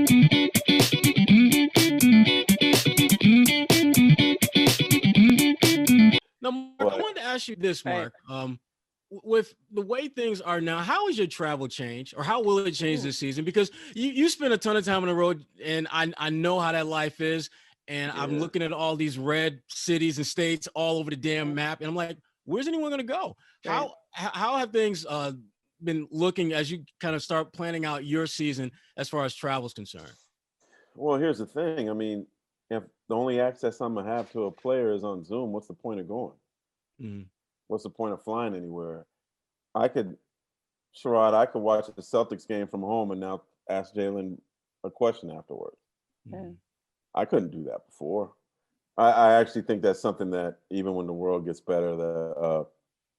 Now, Mark, I But wanted to ask you this, Right. Mark. With the way things are now, how is your travel change, or how will it change Ooh, this season? Because you spend a ton of time on the road, and I know how that life is. And I'm yeah, looking at all these red cities and states all over the damn yeah, map, and I'm like, where's anyone going to go? right. How have things been looking as you kind of start planning out your season as far as travel is concerned? well, here's the thing. I mean, if the only access I'm gonna have to a player is on Zoom, what's the point of going? Mm, What's the point of flying anywhere? I could, Sherrod, I could watch the Celtics game from home and now ask Jalen a question afterwards. Yeah. mm, I couldn't do that before. I actually think that's something that even when the world gets better, the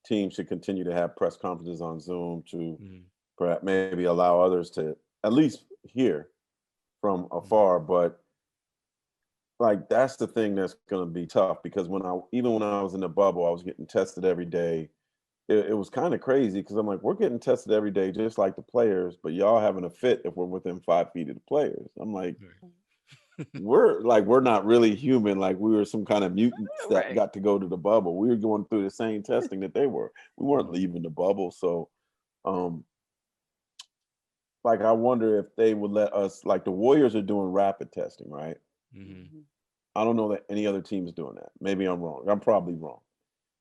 team should continue to have press conferences on Zoom to mm, perhaps maybe allow others to at least hear from mm, afar. But like that's the thing that's going to be tough because even when I was in the bubble, I was getting tested every day. It was kind of crazy because I'm like, we're getting tested every day just like the players, but y'all having a fit if we're within 5 feet of the players. I'm like, we're not really human. Like we were some kind of mutants that Right. got to go to the bubble. We were going through the same testing that they were. We weren't mm, leaving the bubble. So um like I wonder if they would let us, like the Warriors are doing rapid testing, right? mm, Mhm. I don't know that any other team is doing that. Maybe I'm wrong. I'm probably wrong.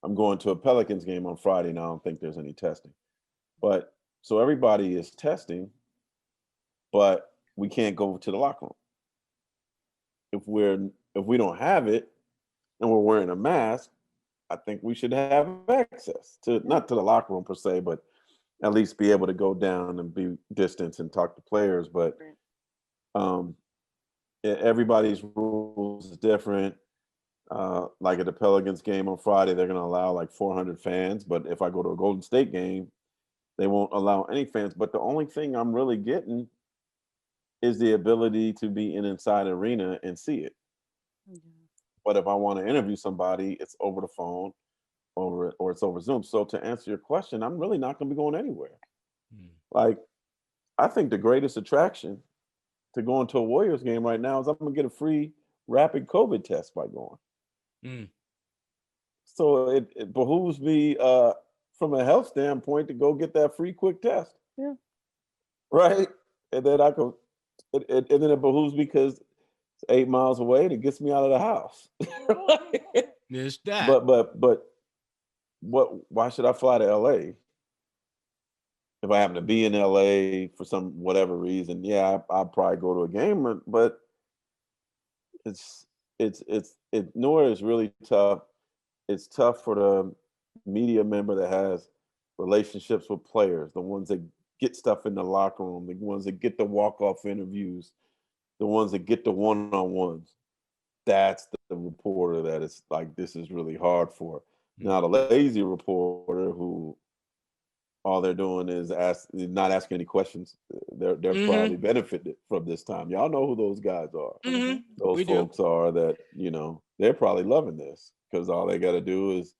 I'm going to a Pelicans game on Friday and I don't think there's any testing. But so everybody is testing, but we can't go to the locker room. If we don't have it and we're wearing a mask, I think we should have access to, not to Yeah. the locker room per se, but at least be able to go down and be distance and talk to players. But Right. um, everybody's rules is different. Like at the Pelicans game on Friday, they're going to allow like 400 fans. But if I go to a Golden State game, they won't allow any fans. But the only thing I'm really getting is the ability to be in inside arena and see it. Yeah. But if I want to interview somebody, it's over the phone, over or it's over Zoom. So to answer your question, I'm really not going to be going anywhere. mm, Like I think the greatest attraction to going to a Warriors game right now is I'm going to get a free rapid COVID test by going. mm. So it behooves me from a health standpoint to go get that free quick test, Yeah. right? And then I can, and then it behooves me because it's 8 miles away and it gets me out of the house. There's that. but what? Why should I fly to LA if I happen to be in LA for some whatever reason? Yeah, I'll probably go to a game, but it's nor is really tough. It's tough for the media member that has relationships with players, the ones that get stuff in the locker room, the ones that get the walk-off interviews, the ones that get the one-on-ones. That's the reporter that is like this is really hard for. Now the Mm, lazy reporter who all they're doing is not asking any questions. They're mm-hmm, probably benefited from this time. Y'all know who those guys are. mm-hmm. Mhm. Those We do. folks are that they're probably loving this because all they got to do is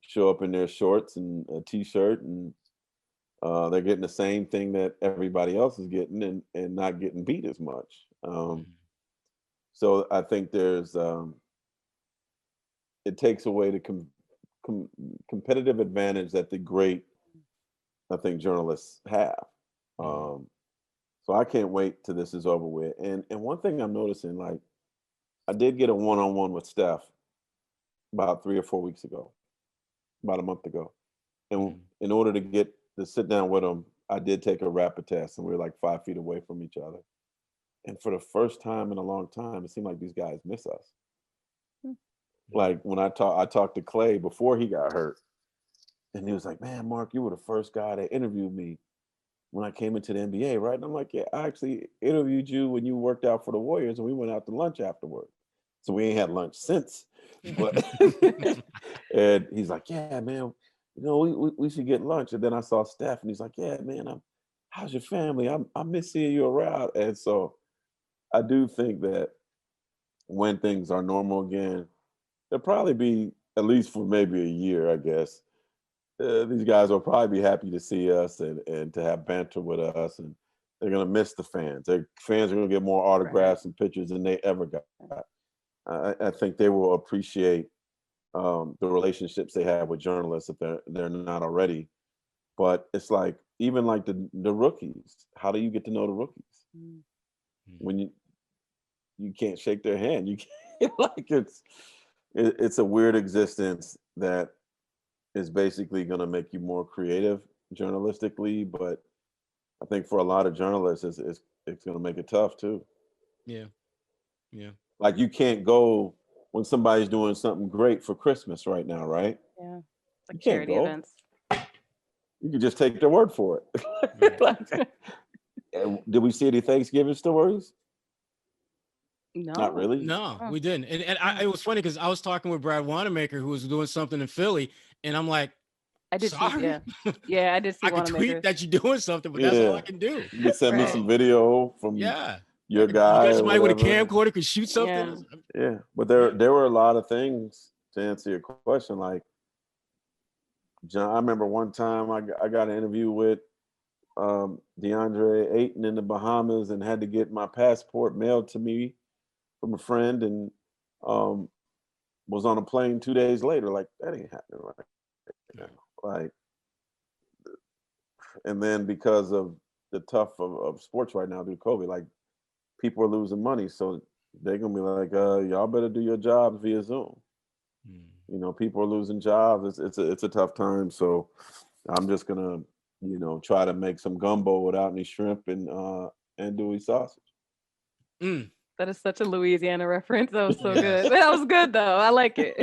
show up in their shorts and a t-shirt and they're getting the same thing that everybody else is getting and not getting beat as much. Mm, So I think there's it takes away the com- competitive advantage that the great I think journalists have. mm, Um, so I can't wait till this is over with. And one thing I'm noticing, like I did get a one-on-one with Steph about 3 or 4 weeks ago, about a month ago. And mm, in order to get to sit down with him, I did take a rapid test, and we were like 5 feet away from each other. And for the first time in a long time, it seemed like these guys miss us. Mm. mm, Like when I talked to Clay before he got hurt, and he was like, "Man, Mark, you were the first guy that interviewed me when I came into the NBA, right?" And I'm like, "Yeah, I actually interviewed you when you worked out for the Warriors, and we went out to lunch afterward. So we ain't had lunch since." But and he's like, "Yeah, man, we should get lunch." And then I saw Steph, and he's like, "Yeah, man, how's your family? I miss seeing you around." And so I do think that when things are normal again, there'll probably be at least for maybe a year, I guess. These guys will probably be happy to see us and to have banter with us, and they're gonna miss the fans. Their fans are gonna get more autographs and pictures than they ever got. I think they will appreciate the relationships they have with journalists if they're not already. But it's like even like the rookies. How do you get to know the rookies when you can't shake their hand? You can't, like it's a weird existence that is basically going to make you more creative journalistically, but I think for a lot of journalists, it's going to make it tough too. Yeah. Like you can't go when somebody's doing something great for Christmas right now, right? Yeah, like charity events. You can just take their word for it. Like, did we see any Thanksgiving stories? No, Not really. No, we didn't. And it was funny because I was talking with Brad Wanamaker, who was doing something in Philly, and I'm like, I did sorry? see. Yeah, I did see. I can tweet that you're doing something, but that's all I can do. You can send me some video from your guy. You got somebody with a camcorder could shoot something. Yeah, but there were a lot of things to answer your question. Like, John, I remember one time I got an interview with DeAndre Ayton in the Bahamas and had to get my passport mailed to me from a friend, and was on a plane 2 days later. Like, that ain't happening right now. Like, and then because of the tough of sports right now due to COVID, like people are losing money, so they're gonna be like, y'all better do your jobs via Zoom. You know, people are losing jobs. It's a tough time. So I'm just gonna, try to make some gumbo without any shrimp and andouille sausage. That is such a Louisiana reference. That was so good. That was good though. I like it.